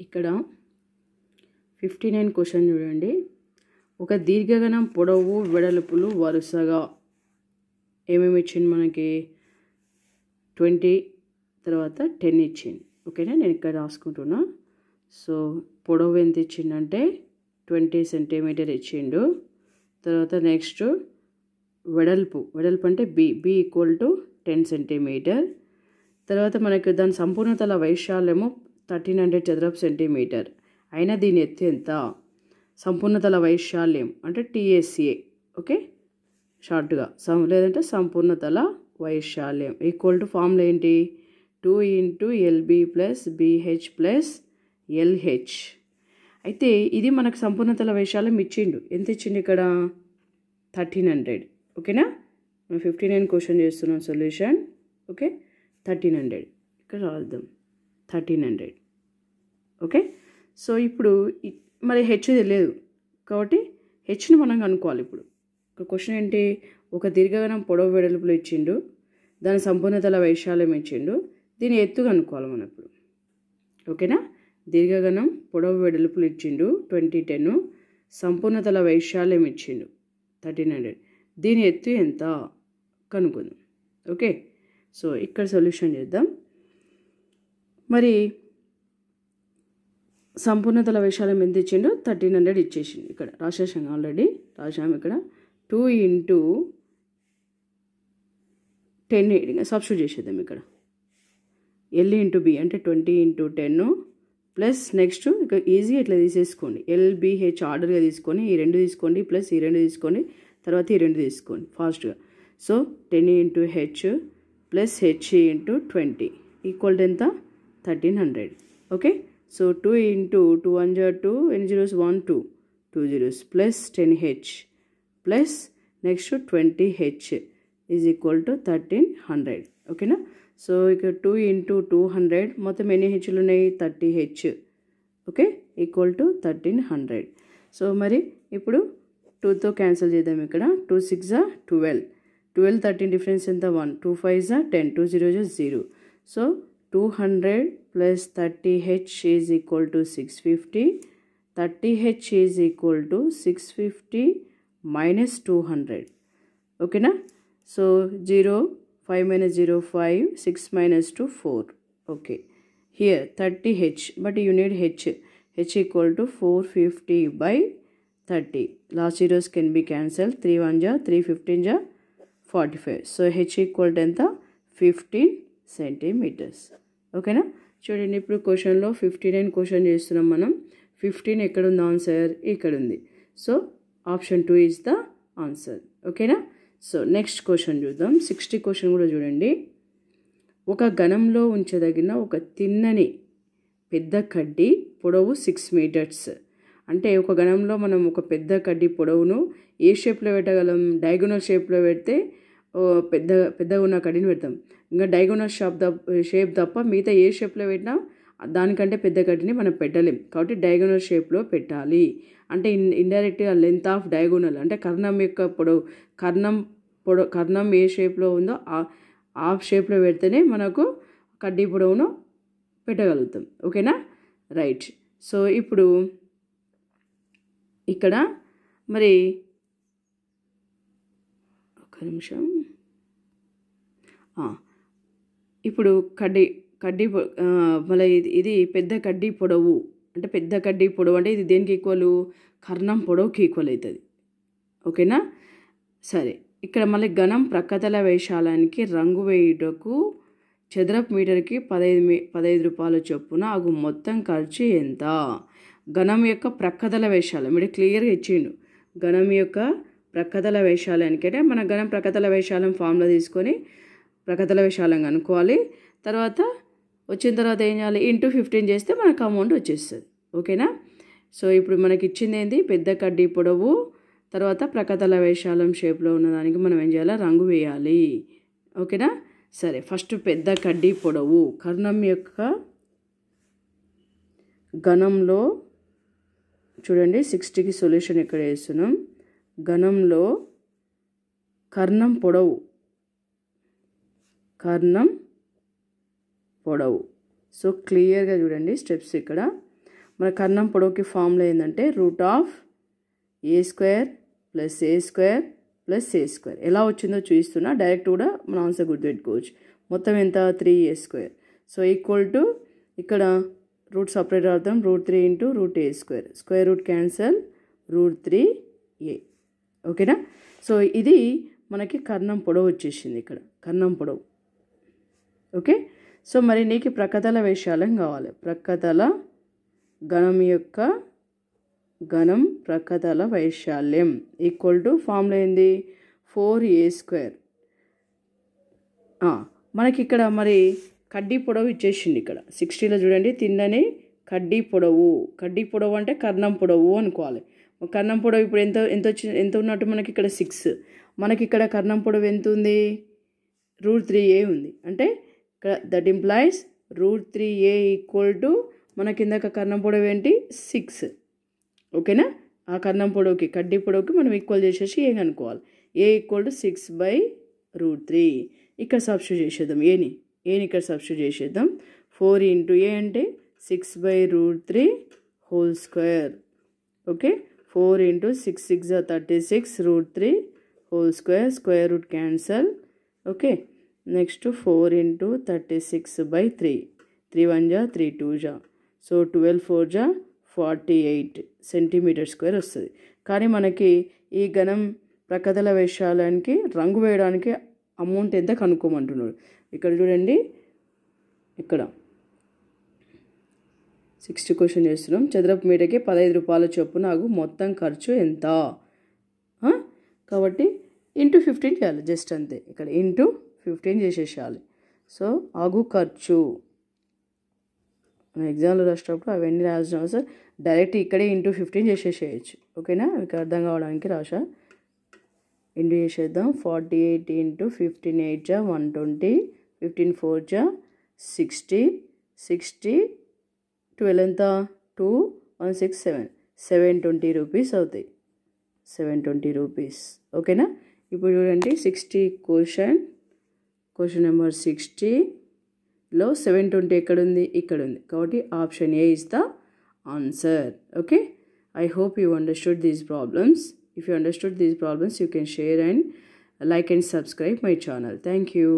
ఇక్కడ 59 క్వశ్చన్ చూడండి. ఒక దీర్ఘగణం పొడవు వెడల్పులు వరుసగా ఏమేమి ఇచ్చింది మనకి 20 తర్వాత 10 ఇచ్చింది. ఓకేనా, నేను ఇక్కడ రాసుకుంటున్నా. సో పొడవు ఎంత ఇచ్చిందంటే 20 సెంటీమీటర్ ఇచ్చిండు. తర్వాత నెక్స్ట్ వెడల్పు అంటే బి ఈక్వల్ టు 10 సెంటీమీటర్. తర్వాత మనకి దాని సంపూర్ణతల వైశాల్యము 1300 చదరపు సెంటీమీటర్. అయినా దీని ఎత్తు ఎంత? సంపూర్ణతల వైశాల్యం అంటే టీఎస్ఏ. ఓకే, షార్ట్గా లేదంటే సంపూర్ణతల వైశాల్యం ఈక్వల్ టు ఫార్ములా ఏంటి? 2 × LB + BH + LH. అయితే ఇది మనకు సంపూర్ణతల వైశాల్యం ఇచ్చిండు. ఎంత ఇచ్చిండు ఇక్కడ? 1300. ఓకేనా, మనం 59 క్వశ్చన్ చేస్తున్నాం సొల్యూషన్. ఓకే, 1300 ఇక్కడ రాద్దాం 1300. ఓకే, సో ఇప్పుడు మరి హెచ్ తెలియదు కాబట్టి హెచ్ని మనం కనుక్కోవాలి. ఇప్పుడు ఒక క్వశ్చన్ ఏంటి? ఒక దీర్ఘగణం పొడవు వెడల్పులు ఇచ్చిండు, దాని సంపూర్ణతల వైశాల్యం ఇచ్చిండు, దీని ఎత్తు కనుక్కోవాలి మనం ఇప్పుడు. ఓకేనా, దీర్ఘగణం పొడవు వెడల్పులు ఇచ్చిండు 2010, సంపూర్ణతల వైశాల్యం ఇచ్చిండు 1300, దీని ఎత్తు ఎంత కనుక్కుందాం. ఓకే, సో ఇక్కడ సొల్యూషన్ చేద్దాం. మరి సంపూర్ణతల వైశాల్యం ఎంత ఇచ్చిండు? 1300 ఇచ్చేసిండు. ఇక్కడ రాసేసాం, ఆల్రెడీ రాసాము. ఇక్కడ 2 × 10 సబ్స్టిట్యూట్ చేసేద్దాం. ఇక్కడ L × B అంటే 20 × 10 ప్లస్ నెక్స్ట్ ఇక ఈజీ ఇట్లా తీసేసుకోండి. LBH ఆర్డర్గా తీసుకొని ఈ 2 తీసుకోండి, ప్లస్ ఈ 2 తీసుకోండి, తర్వాత ఈ 2 తీసుకోండి ఫాస్ట్గా. So 10 × H plus H × 20 equal to ఎంత? 1300. ఓకే, సో 2 × 2 1 2, ఎన్ని zeros 1 2, 2 zeros plus 10H plus next 20H is equal to 1300. ఓకేనా, సో ఇక్కడ 2 × 200 మొత్తం ఎన్ని హెచ్లు ఉన్నాయి? 30H. Okay, equal to 1300. So మరి ఇప్పుడు 2తో క్యాన్సిల్ చేద్దాం. ఇక్కడ 2 6 12, 12 13 డిఫరెన్స్ ఎంత? 1, 2 5 10, 2 0 0. So 200 plus 30H is equal to 650. 30H is equal to 650 minus 200. ఓకేనా, so 0 5 - 0 5, 6 - 2 4. Okay, here 30H, but you need H equal to 450/30. Last zeros can be cancel. 3 1 3 15 45. So H equal to ఎంత? 15 centimetres. ఓకేనా, చూడండి ఇప్పుడు క్వశ్చన్లో 59 question చేస్తున్నాం మనం. 15 ఎక్కడుంది answer? ఇక్కడ ఉంది. So option 2 is the answer. ఓకేనా, సో నెక్స్ట్ క్వశ్చన్ చూద్దాం. 60 క్వశ్చన్ కూడా చూడండి. ఒక ఘనంలో ఉంచదగిన ఒక తిన్నని పెద్ద కడ్డీ పొడవు 6 మీటర్స్. అంటే ఒక ఘనంలో మనం ఒక పెద్ద కడ్డీ పొడవును ఏ షేప్లో పెట్టగలం? డయాగోనల్ షేప్లో పెడితే పెద్దగా ఉన్న కడ్డీని పెడతాం. ఇంకా డయాగోనల్ షేప్ తప్ప మిగతా ఏ షేప్లో పెట్టినా దానికంటే పెద్ద కడ్డీని మనం పెట్టలేం. కాబట్టి డయాగోనల్ షేప్లో పెట్టాలి. అంటే ఇండైరెక్ట్గా లెంత్ ఆఫ్ డయాగోనల్ అంటే కర్ణం యొక్క పొడవు, కర్ణం ఏ షేప్లో ఉందో ఆ షేప్లో పెడితేనే మనకు కడ్డీ పొడవును పెట్టగలుగుతాం. ఓకేనా, రైట్. సో ఇప్పుడు ఇక్కడ మరి ఒక నిమిషం. ఇప్పుడు కడ్డీ మళ్ళీ ఇది పెద్ద కడ్డీ పొడవు అంటే ఇది దేనికి ఈక్వల్? కర్ణం పొడవుకి ఈక్వల్ అవుతుంది. ఓకేనా, సరే. ఇక్కడ మళ్ళీ ఘనం ప్రక్కతల వైశాల్యానికి రంగు వేయుటకు చదరపు మీటర్కి 15 రూపాయల చొప్పున అగు మొత్తం ఖర్చు ఎంత? ఘనం యొక్క ప్రక్కతల వైశాల్యం ఇక్కడ క్లియర్గా ఇచ్చిండు. ఘనం యొక్క ప్రక్కతల వైశాల్యానికి అంటే మన ఘనం ప్రక్కతల వైశాల్యం ఫార్ములా తీసుకొని ప్రక్కతల వైశాల్యం కనుక్కోవాలి. తర్వాత వచ్చిన తర్వాత ఏం చేయాలి? ఇంటూ 15 చేస్తే మనకు అమౌంట్ వచ్చేస్తుంది. ఓకేనా, సో ఇప్పుడు మనకి ఇచ్చింది ఏంటి? పెద్ద కడ్డీ పొడవు, తర్వాత ప్రక్కతల వైశాల్యం షేప్లో ఉన్నదానికి మనం ఏం చేయాలి? రంగు వేయాలి. ఓకేనా, సరే. ఫస్ట్ పెద్ద కడ్డీ పొడవు కర్ణం యొక్క ఘనంలో చూడండి 60కి సొల్యూషన్ ఇక్కడ వేస్తున్నాం. ఘనంలో కర్ణం పొడవు. సో క్లియర్గా చూడండి స్టెప్స్ ఇక్కడ. మన కర్ణం పొడవుకి ఫార్ములా ఏంటంటే root of A square plus A square plus A square. ఎలా వచ్చిందో చూపిస్తున్నా, డైరెక్ట్ కూడా మన ఆన్సర్ గుర్తుపెట్టుకోవచ్చు. మొత్తం ఎంత 3a square. So equal to ఇక్కడ రూట్ సపరేట్ అవుతాం, √3 into √a square. Square root cancel, √3a. ఓకేనా. సో ఇది మనకి కర్ణం పొడవు వచ్చేసింది, ఇక్కడ కర్ణం పొడవు. ఓకే. సో మరి నీకు ప్రక్కతల వైశాల్యం కావాలి. ప్రక్కతల ఘనం యొక్క ఘనం ప్రక్కతల వైశాల్యం ఈక్వల్ టు ఫార్ములా ఏంది 4a స్క్వేర్. మనకి ఇక్కడ మరి కడ్డీ పొడవు ఇచ్చేసింది. ఇక్కడ 60లో చూడండి, తిండని కడ్డీ పొడవు అంటే కర్ణం పొడవు అనుకోవాలి. కర్ణం పొడవు ఇప్పుడు ఎంత ఉన్నట్టు మనకి ఇక్కడ 6. మనకి ఇక్కడ కర్ణం పొడవు ఎంత ఉంది, √3a ఉంది. అంటే ఇక్కడ that implies √3a equal to మనకి ఇందాక కర్ణం పొడవు ఏంటి 6. ఓకేనా. ఆ కర్ణం పొడవుకి కడ్డీ పొడవుకి మనం ఈక్వల్ చేసేసి ఏ అనుకోవాలి. a equal to 6/√3. ఇక్కడ సబ్స్టిట్యూట్ చేసేద్దాం. ఏని ఇక్కడ సబ్స్టిట్యూట్ చేసేద్దాం. 4 ఇంటూ a అంటే 6/√3 whole square. Okay. 4 into 6 6 36 √3 whole square. Square root cancel. Okay. Next 4 into 36/3. 3 1 జా 3 2 జా. సో 12 4 జా 48 సెంటీమీటర్ స్క్వేర్ వస్తుంది. కానీ మనకి ఈ ఘనం ప్రక్కతల వైశాల్యానికి రంగు వేయడానికి అమౌంట్ ఎంత కనుక్కోమంటున్నాడు. ఇక్కడ చూడండి, ఇక్కడ 60 క్వశ్చన్ చేస్తున్నాం. చదరపు మీటర్కి 15 రూపాయల చొప్పున ఆగు మొత్తం ఖర్చు ఎంత. కాబట్టి ఇంటూ 15 చేయాలి, జస్ట్ అంతే. ఇక్కడ ఇంటూ 15 చేసేసేయాలి. సో ఆగు ఖర్చు మన ఎగ్జామ్లో రాసేటప్పుడు అవన్నీ రాసిన సార్ డైరెక్ట్ ఇక్కడే ఇంటూ 15 చేసేసేయచ్చు. ఓకేనా. మీకు అర్థం కావడానికి రాసా. ఇంటూ చేసేద్దాం. 48 ఇంటూ 15 8 జా 120, 15 4 జా 60, 60 12 ఎంత 2 1 6 7 720 రూపీస్ అవుతాయి. 720 రూపీస్. ఓకేనా. ఇప్పుడు చూడండి 60 క్వశ్చన్ నెంబర్ 60లో 720 ఎక్కడుంది, ఇక్కడ ఉంది. కాబట్టి option A is the answer. Okay. I hope you understood these problems. If you understood these problems, you can share and like and subscribe my channel. Thank you.